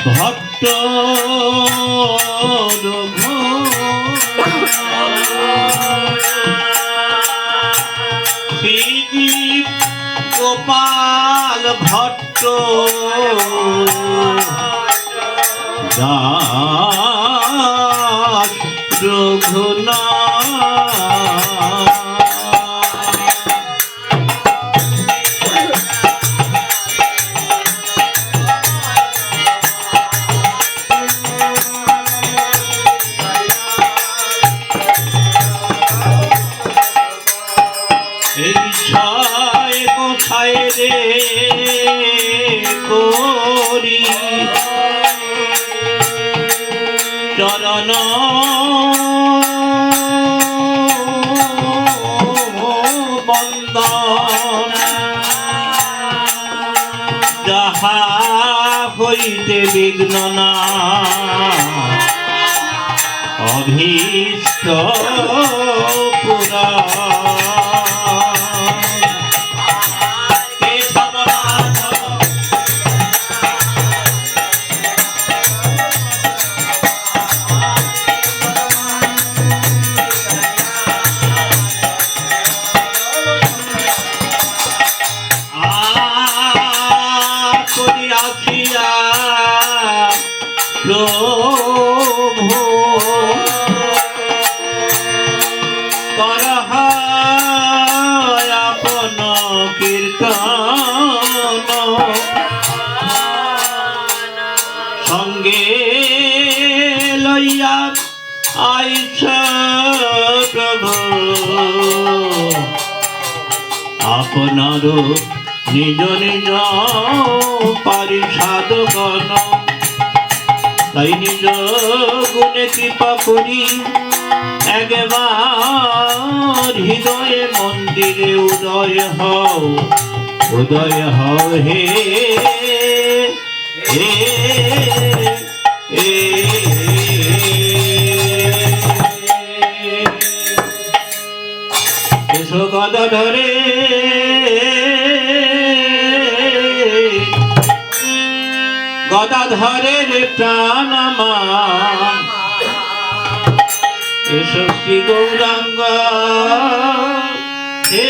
ভট্ট শ্রীদীপ গোপাল ভট্ট দাস রঘুনাথ। করি চরণ বন্দন যাহা হইতে বিঘ্ন না অভীষ্ট পুরা প্রভু করহ আপন কীর্তন সঙ্গে লইয়া আইস প্রভু আপনার নিজ নিজ পারিষদগণ তাই নিজ গুণে কৃপা করি একবার হৃদয়ে মন্দিরে উদয় হও হে এসো গদা ধরে গদাধরের প্রাণ আমার এসো শ্রী গৌরাঙ্গ হে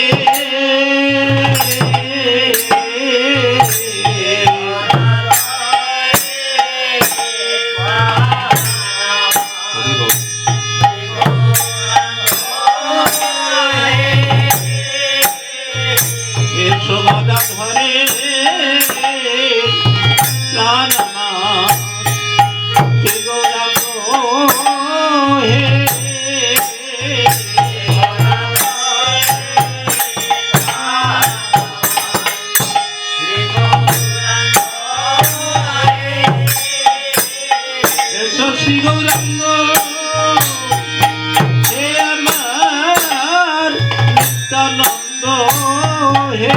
এসো গদাধরের প্রাণ আমার শ্রী গৌরাঙ্গ হে শ্রী গৌরাঙ্গ হে আমার নিত্যানন্দ হে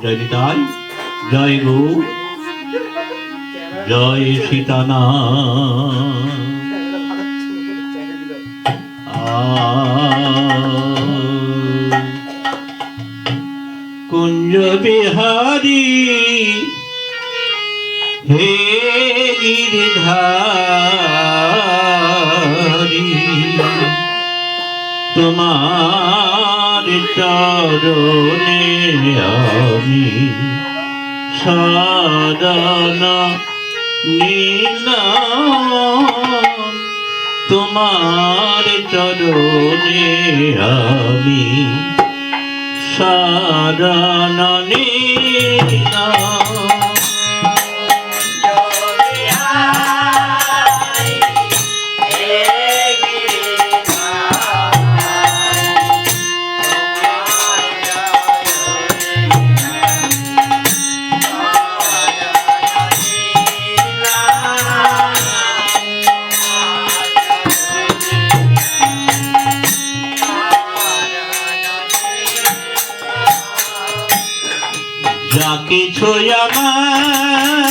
জয় নিতাই, জয় গৌর, জয় সীতানা। কুঞ্জ বিহারী হে গিরিধারী, তোমার চরণে আমি শরণ নিলাম, তোমার চরণে আমি শরণ নিলাম। যা কিছু আমারি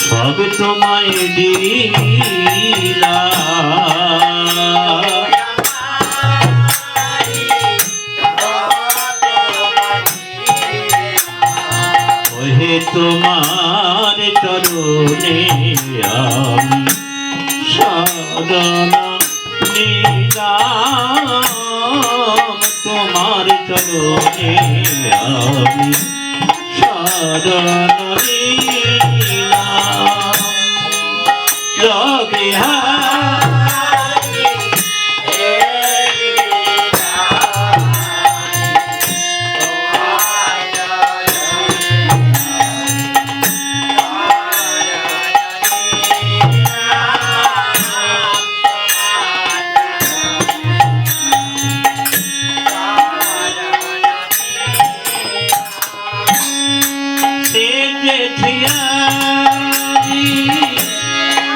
সব তোমায় দিলাম, ওহে তোমার চরণে আমি শরণ নিলাম, তোমার চরণে আমি শরণ নিলাম। জগিহারি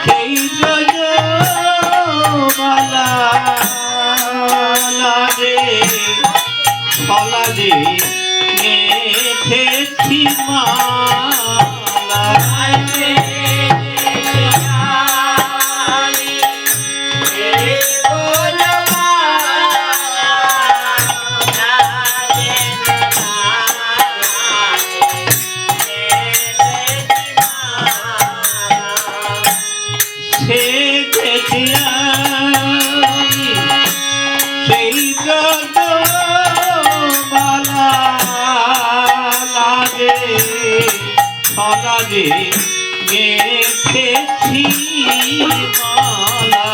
সেই ব্রজমালা রে ফলা রে গেথেছি মালা, সেই ব্রজমালা লাগে ফলা রে গেথেছি মালা,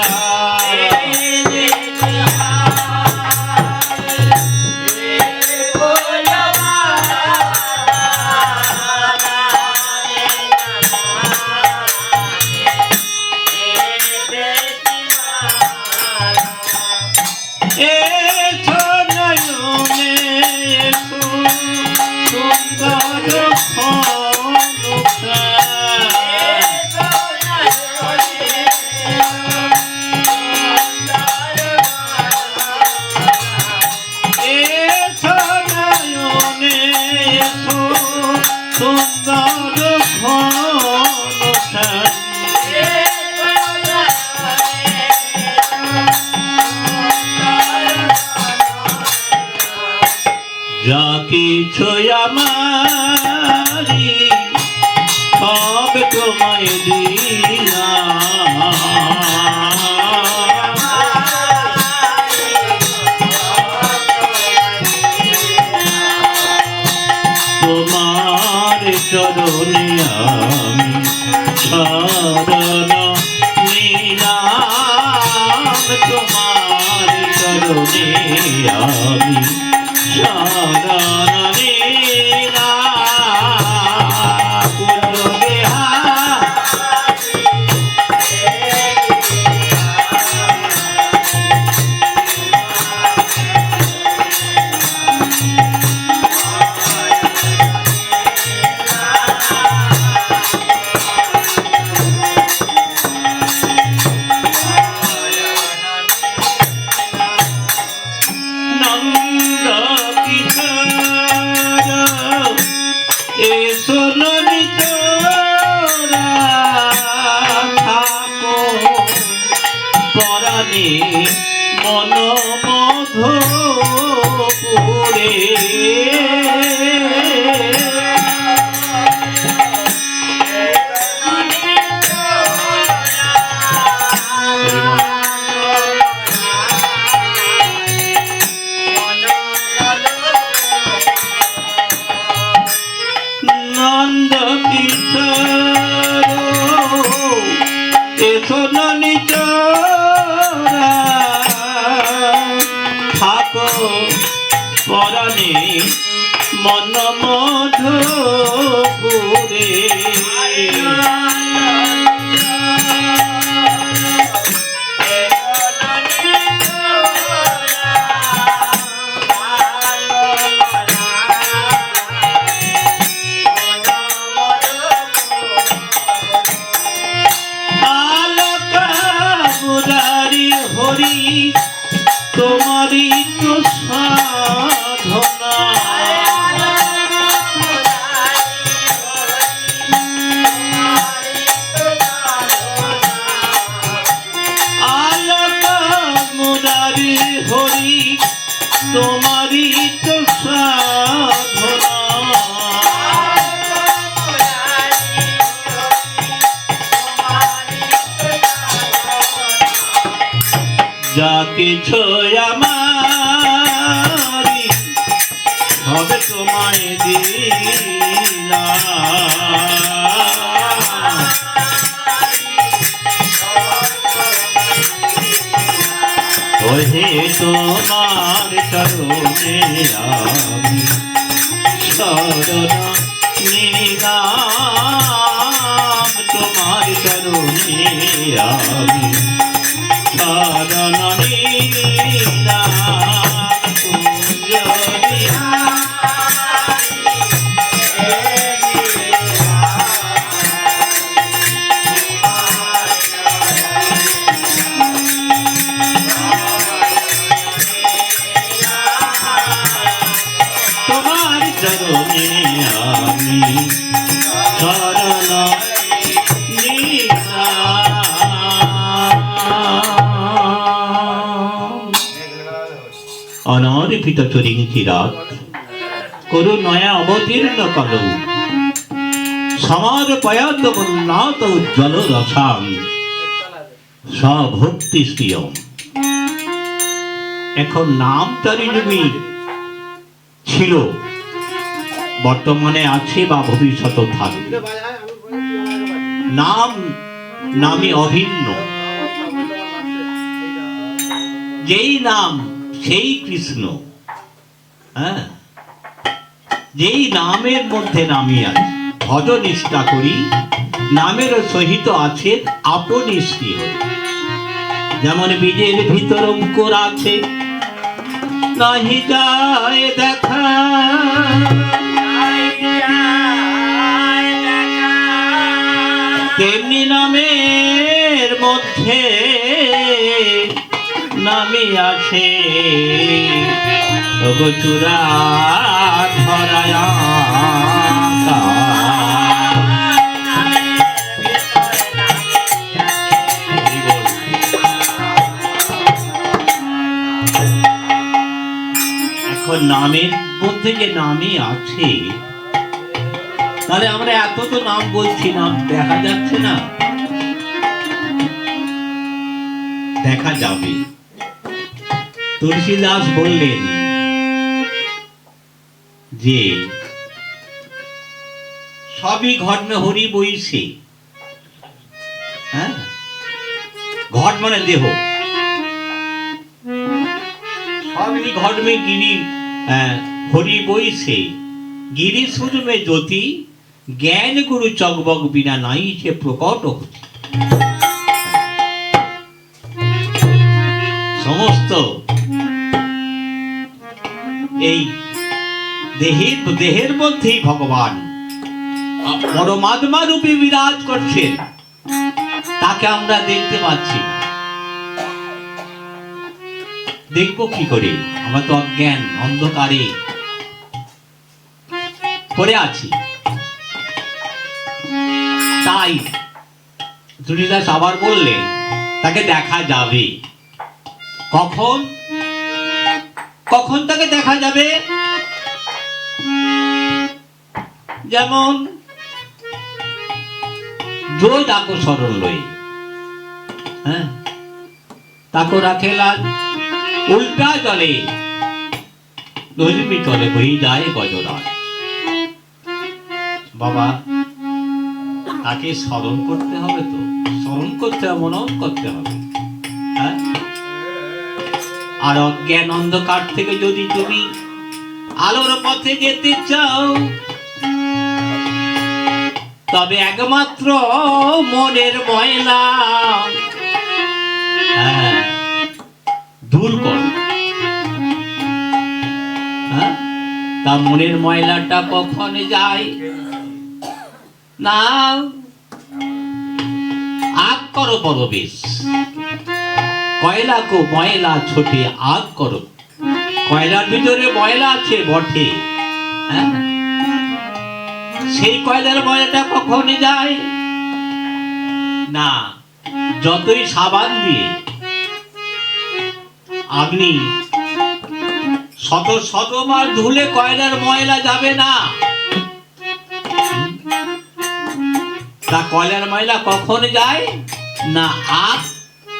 এসো নয়নে এসো সুন্দর এসো নয়নে এসো সুন্দর ঘন যা কিছু আমারি সব তোমায় দিলাম, তোমার চরণে আমি শরণ নিলাম, তোমার চরণে আমি শরণ নিলাম। মন মধুপুরে পরাণে মন মধুপুরে হরি তোমারই তো সাধনা আলোক মুরারি হরি তোমারই তো সাধনা যা কিছু আমারি হবে তোমায় দিলাম ওহে তোমার চরণে আমি শরণ নিলাম তোমার চরণে আমি শরণ নিলাম তোমার চরণে আমি শরণ অনর্পিত চরিঞ্চিরাত করু নয়া অবতীর্ণ কল সমর্পয়ত উন্নত উজ্জ্বল রসাম সভক্তি শ্রিয়। এখন নাম তারিণী ছিল, বর্তমানে আছে বা ভবিষ্যতে থাকবে। নাম নামে অভিন্ন, যেই নাম সেই কৃষ্ণ। হ্যাঁ, যেই নামের মধ্যে নামই আছে, ভজ নিষ্ঠা করি নামের সহিত আছে আপনি শ্রী হরি। যেমন বীজের ভিতর অঙ্কুর আছে, নাহি যায় দেখা, তেমনি নামের মধ্যে নামে আছে চূড়া ধরায়া। এখন নামের মধ্যে যে নামই আছে, তাহলে আমরা এত তো নাম বলছি, নাম দেখা যাচ্ছে না, দেখা যাবে। তুলসীদাস বললেন যে সবই ঘট মে হরি বইছে। হ্যাঁ, ঘট মানে দেহ, সবই ঘট মে গিরি হরি বইছে, গিরি সুর মে জ্যোতি, জ্ঞান গুরু চকবক বিনা নাই সে প্রকট হচ্ছে। সমস্ত এই দেহের মধ্যেই ভগবান পরমাত্মা রূপে বিরাজ করছেন, তাকে আমরা দেখতে পাচ্ছি না। দেখবো কি করে? আমরা তো অজ্ঞান অন্ধকারে পড়ে আছি। তাই তুলসীদাস আবার বললেন তাকে দেখা যাবে। কখন কখন তাকে দেখা যাবে? যেমন जो डाको शरण लई, हाँ ताको राखेला उल्टा जले धर्मी तले बही जाए गजराज। बाबा ताके स्मरण करते हबे, तो स्मरण करते हबे, मनन करते हबे। আর অজ্ঞান অন্ধকার থেকে যদি তুমি আলোর পথে যেতে চাও, তবে একমাত্র মনের ময়লা দূর কর। তা মনের ময়লাটা কখন যায় না? আগ করো পরবেশ, কয়লা কো ময়লা ছোটে আগ করো। কয়লার ভিতরে ময়লা আছে বটে, সেই কয়লার ময়লাটা কখন যায় না? যতই সাবান দিয়ে আপনি শত শতবার ধুলে কয়লার ময়লা যাবে না। তা কয়লার ময়লা কখন যায় না? আগ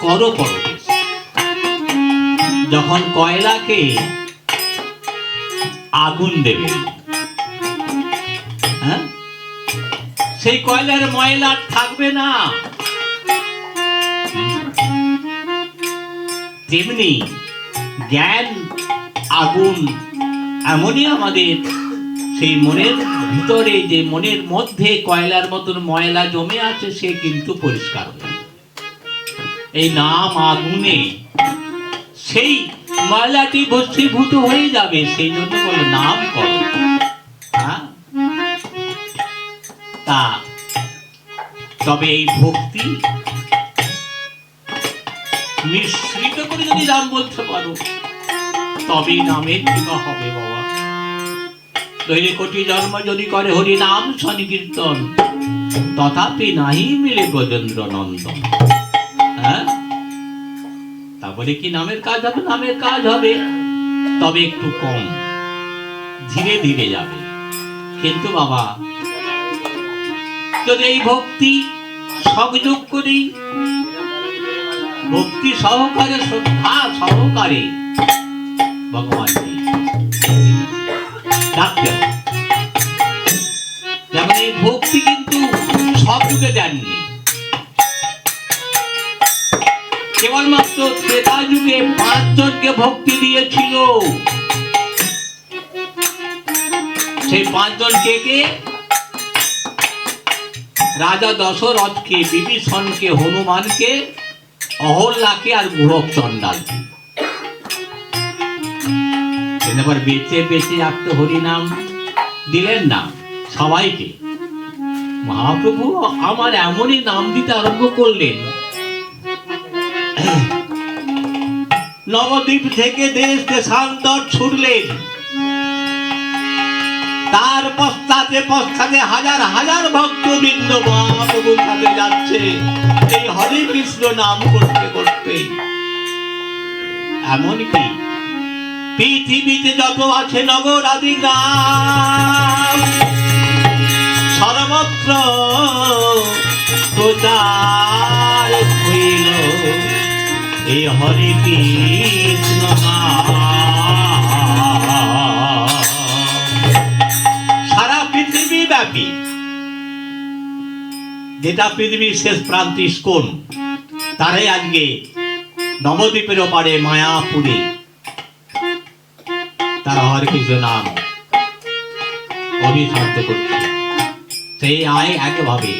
করো পরবেশ। যখন কয়লাকে আগুন দেবে, সেই কয়লার ময়লা থাকবে না। তেমনি জ্ঞান আগুন এমনই আমাদের সেই মনের ভিতরে, যে মনের মধ্যে কয়লার মতন ময়লা জমে আছে, সে কিন্তু পরিষ্কার হয়ে এই নাম আগুনে সেই ময়লাটি ভস্মীভূত হয়ে যাবে। সেই জন্য বলে নাম করো। তা তবে এই ভক্তি মিশ্রিত করে যদি নাম বলতে পারো, তবেই নামের কৃপা হবে বাবা। দৈনিক কোটি জন্ম যদি করে হরি নাম সংকীর্তন, তথাপি নাহি মিলে গজেন্দ্র নন্দন। তারপরে কি নামের কাজ হবে? নামের কাজ হবে, তবে একটু কম, ধীরে ধীরে যাবে। কিন্তু বাবা যদি এই ভক্তি সংযোগ করি, ভক্তি সহকারে শ্রদ্ধা সহকারে ভগবানকে ডাকতে হবে। যেমন এই ভক্তি কিন্তু সব যুগে দেননি, কেবলমাত্র ত্রেতা যুগে 5 জনকে ভক্তি দিয়েছিল। সেই 5 জন কে কে? রাজা দশরথকে, বিভীষণকে, হনুমানকে, অহল্যাকে আর গোরখ চণ্ডালকে। এবার বেঁচে বেঁচে রাখতে হরিনাম দিলেন না সবাইকে। মহাপ্রভু আমার এমনই নাম দিতে আরম্ভ করলেন, নবদ্বীপ থেকে দেশ দেশান্তর ছুটলেন। তার পশ্চাতে পশ্চাতে হাজার হাজার ভক্তবৃন্দ মহাপ্রভুর সাথে যাচ্ছে এই হরে কৃষ্ণ নাম করতে করতে। এমনকি পৃথিবীতে যত আছে নগর আদি গ্রাম, সর্বত্র প্রচার হইল এই হরে কৃষ্ণ নাম। সারা পৃথিবী ব্যাপী, যেটা পৃথিবীর শেষ প্রান্তে ইস্কন, তারাই আজকে নবদ্বীপের ওপারে মায়াপুরে তারা হরে কৃষ্ণ নাম অভিশান্ত করছে। সেই আয় একভাবে।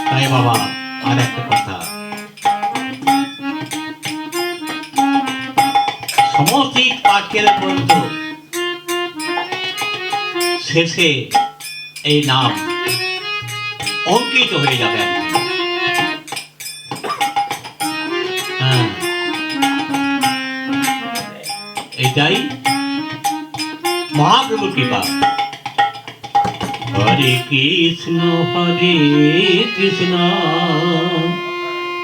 তাই বাবা আর একটা কথা, সমস্ত পাঠের পর্যন্ত শেষে এই নাম অঙ্কিত হয়ে যাবে। এটাই মহাপ্রভুর কৃপা। হরে কৃষ্ণ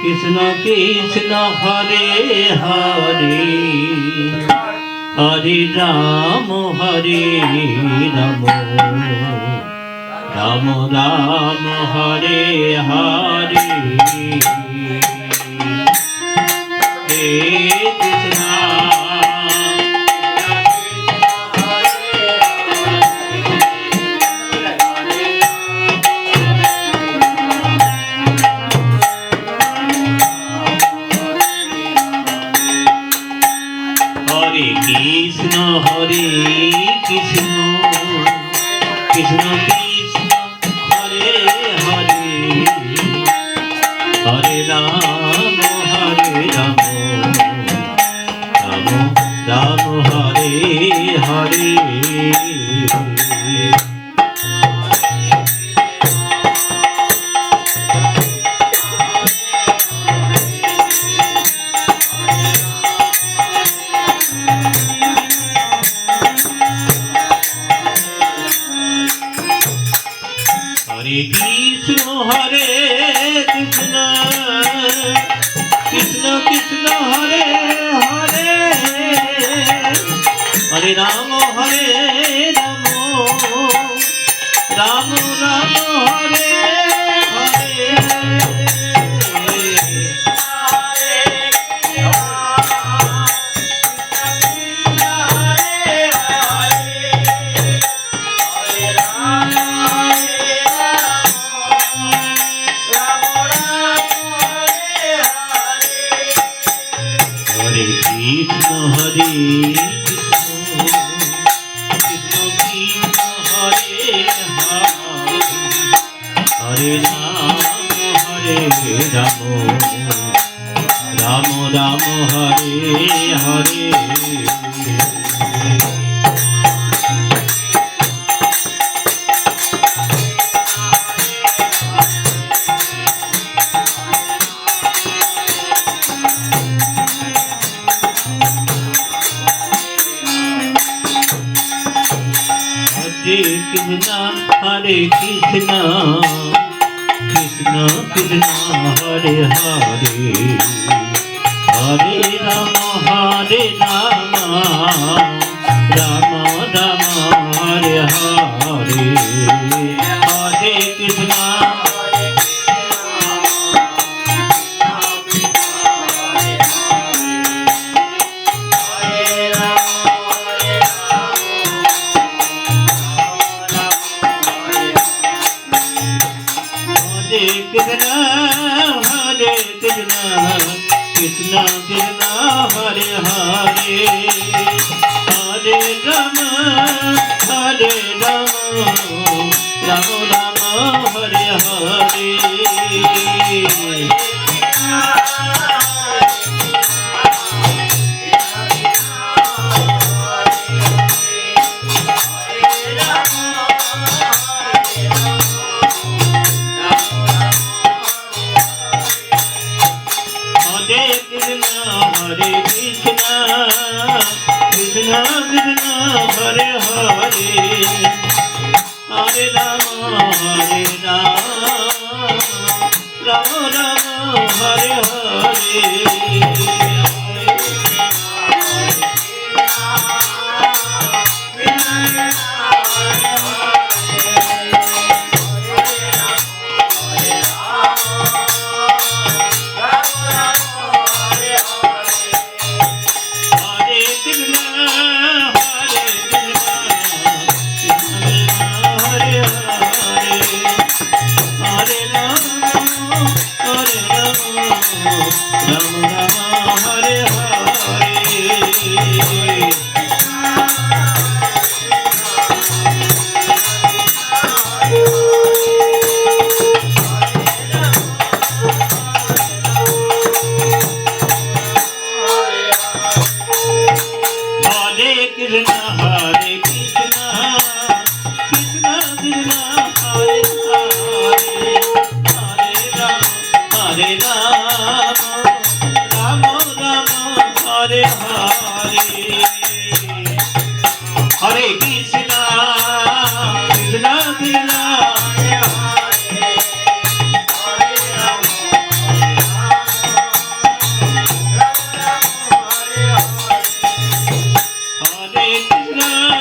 কৃষ্ণ কৃষ্ণ হরে হরে, হরে রাম রাম রাম হরে হরে। হে কৃষ্ণ হরে কৃষ্ণ কৃষ্ণ কৃষ্ণ কৃষ্ণ হরে হরে হরে রাম রাম রাম হরে হরে হরে কৃষ্ণ কৃষ্ণ কৃষ্ণ কৃষ্ণ হরে হরে হরে রাম রাম রাম হরে হরে হরে কৃষ্ণ কৃষ্ণ কৃষ্ণ হরে হরে রাম রাম রাম হরে হরে हरे कृष्ण कृष्ण कृष्ण हरे हरे हरे राम राम राम हरे हरे हरे कृष्ण कृष्ण कृष्ण हरे हरे हरे राम राम राम हरे हरे हरे कृष्ण कृष्ण कृष्ण हरे हरे हरे राम राम राम हरे हरे राम राम हरे हरे हरे कृष्ण कृष्ण कृष्ण हरे हरे हरे राम राम राम हरे हरे हरे कृष्ण कृष्ण कृष्ण हरे Krishna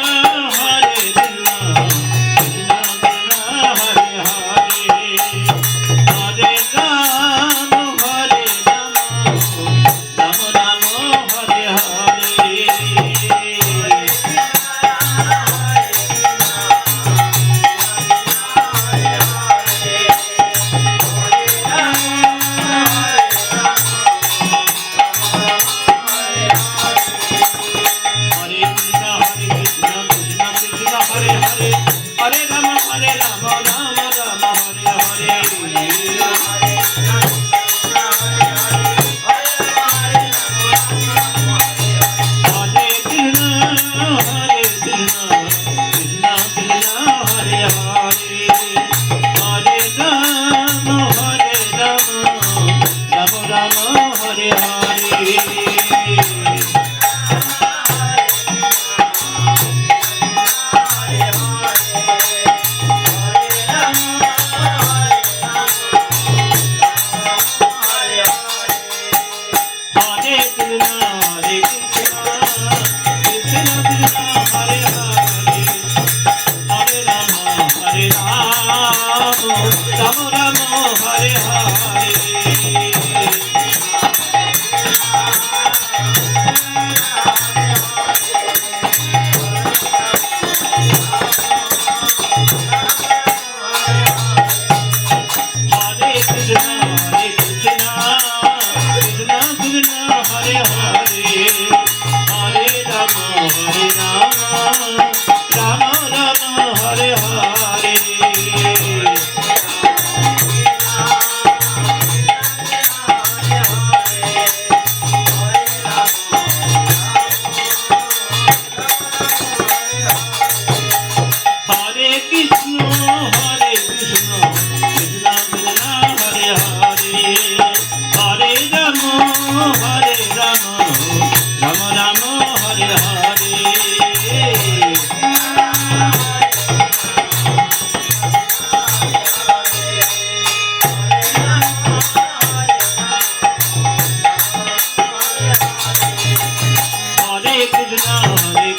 Krishna Hare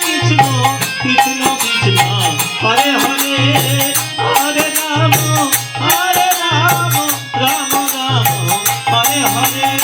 Krishna Krishna Krishna Hare Hare Hare Rama Rama Rama Hare Hare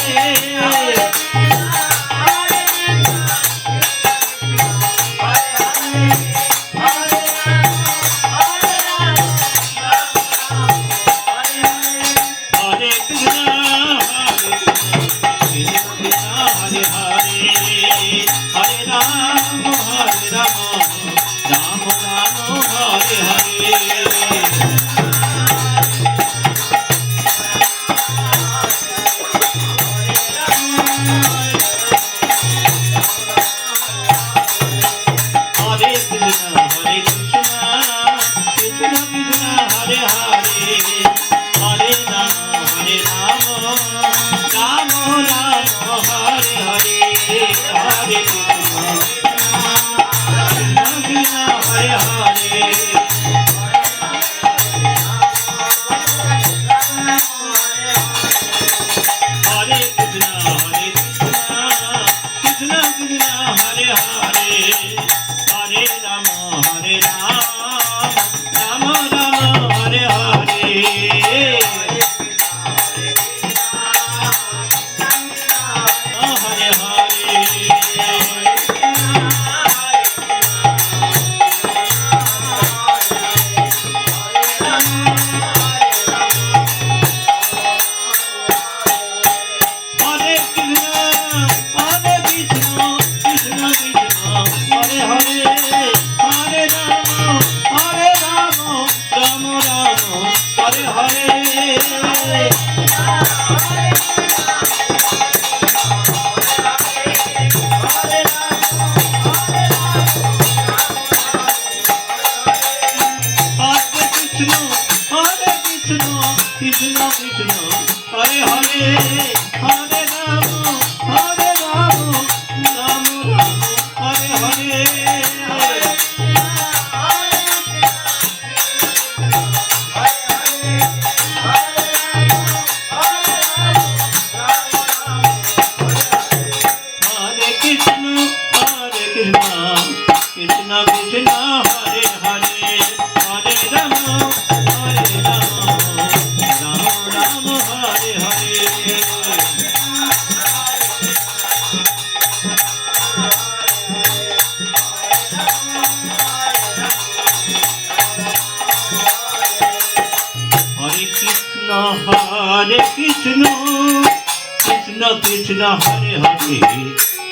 Krishna Hare Hare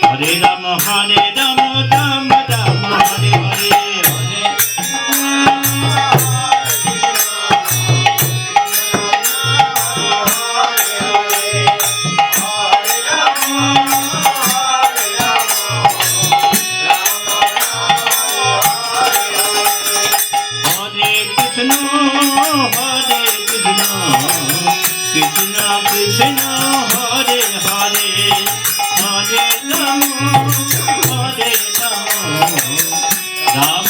Hare Rama Rama Rama Hare Hare Ram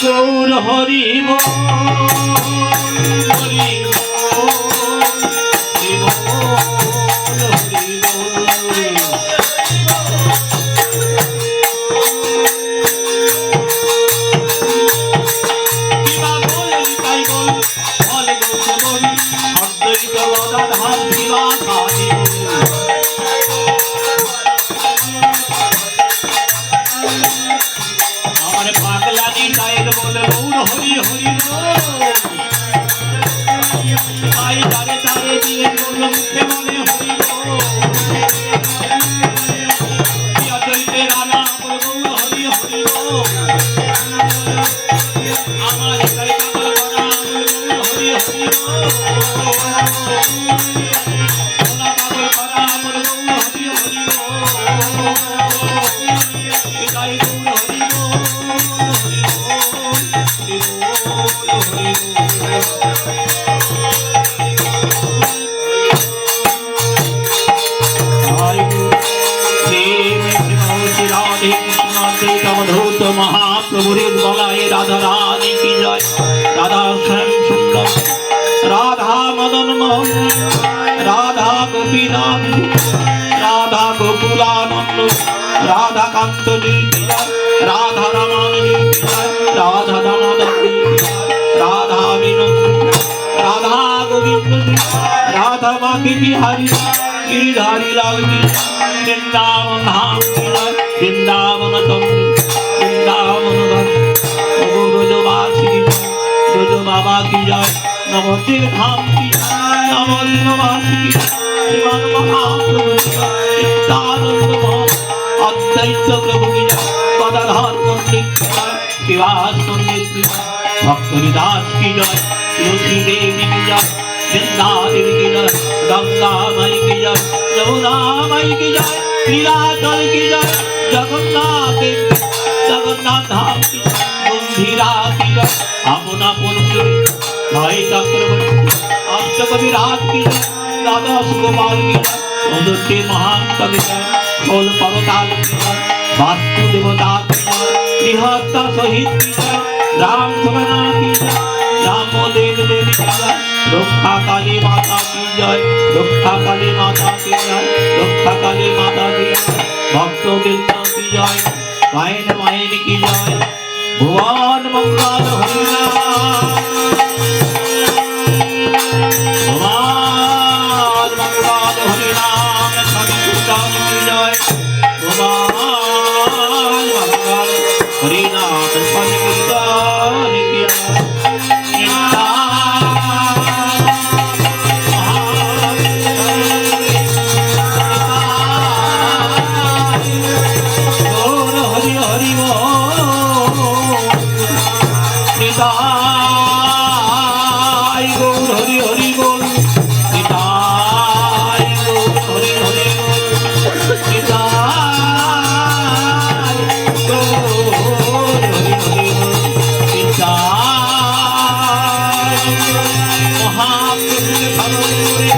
Gour Hari महाप्रभुर गलाय राधा रानी की जय। राधा श्याम सुंदर, राधा मदन मोहन, राधा गोपीनाथ, राधा गोकुलानंद, राधा कांत की जय, राधा रामानुज की जय, राधा दामोदर की जय, राधा विनोद, राधा गोविंद की जय, राधा बांके बिहारी गिरिधारी लाल की जय, वृंदावन धाम की जय, वृंदावन तंत्र बाबा की जय, नवद्वीप धाम की जय। নবদ্বীপবাসী কি জয়, শ্রীমান মহাপ্রভু কি জয়, নিত্যানন্দময় অদ্বৈত প্রভু কি জয়, গদাধর পণ্ডিত কি জয়, শ্রীবাস পণ্ডিত কি জয়, ভক্তরিদাস কি জয়, তুলসী দেবী কি জয়, বৃন্দা দেবী কি জয়, গঙ্গা মাই কি জয়, যমুনা মাই কি জয়, লীলাচল কি জয়, জগন্নাথ জগন্নাথ ধাম কি জয়, মন্দিরা কি জয়, আপন আপন জয় চক্রবর্তী অষ্টকবিরাজ কি জয়, দ্বাদশ গোপাল কি জয়, চৌদ্দটি মহান্ত কি জয়, ষোল পরতাল কি জয়, বাস্তু দেবতা কি জয়, বৃহত্তা সহিত কি জয়, রাম সবনা কি জয়, রামদেব দেবী কি জয়, রক্ষা কালী মাতা কি জয়, রক্ষা কালী মাতা কি জয়, রক্ষা কালী মাতা কি জয়, ভক্তবৃন্দ কি জয়, মায়ের মায়ের কি জয়, ভুবন মঙ্গল হরিনাম, ভুবন মঙ্গল হরিনাম সংকীর্তন কি জয়, ভুবন মঙ্গল হরিনাম সংকীর্তন কি জয়। নিতাই গৌর হরি হরি বল, নিতাই গৌর হরি হরি বল, নিতাই গৌর হরি হরি বল, নিতাই মহাপ্রভুকে ভালো করে